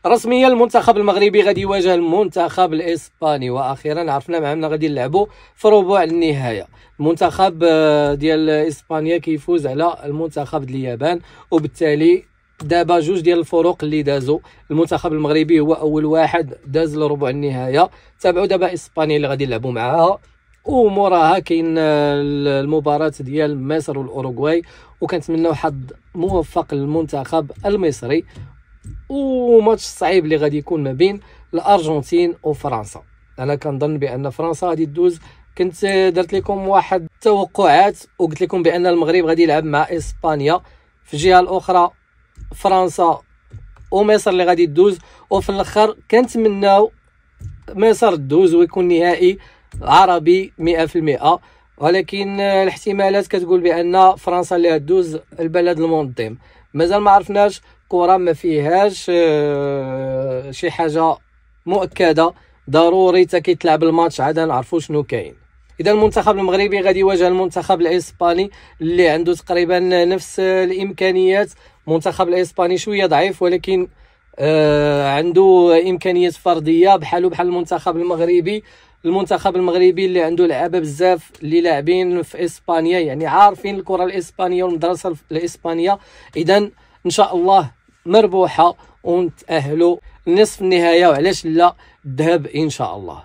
رسميا المنتخب المغربي غادي يواجه المنتخب الاسباني، واخيرا عرفنا مع من غادي نلعبوا في ربع النهايه. المنتخب ديال اسبانيا كيفوز على المنتخب ديال اليابان، وبالتالي دابا جوج ديال الفروق اللي دازوا. المنتخب المغربي هو اول واحد داز لربع النهايه، تابعوا دابا اسبانيا اللي غادي يلعبوا معاها، وموراها كاين المباراه ديال مصر والاوروغواي، وكنتمنوا حظ موفق للمنتخب المصري. وماتش صعيب اللي غادي يكون ما بين الارجنتين وفرنسا. انا كنظن بان فرنسا غادي تدوز. كنت درت لكم واحد التوقعات وقلت لكم بان المغرب غادي يلعب مع اسبانيا، في الجهه الاخرى فرنسا ومصر اللي غادي تدوز، وفي الاخر كنتمناو مصر تدوز ويكون نهائي عربي 100%، ولكن الاحتمالات كتقول بان فرنسا اللي غتدوز. البلد المنظم مازال ما عرفناش، كره ما فيهاش شي حاجه مؤكده، ضروري حتى كيتلعب الماتش عاد نعرفوا شنو كاين. اذا المنتخب المغربي غادي يواجه المنتخب الاسباني اللي عنده تقريبا نفس الامكانيات. المنتخب الاسباني شويه ضعيف، ولكن عنده امكانيات فرديه بحال المنتخب المغربي. المنتخب المغربي اللي عنده لعابه بزاف اللي لاعبين في اسبانيا، يعني عارفين الكره الاسبانيه والمدرسه الاسبانيه. اذا ان شاء الله مربوحه ونتاهلوا لنصف النهايه، وعلاش لا الذهاب ان شاء الله.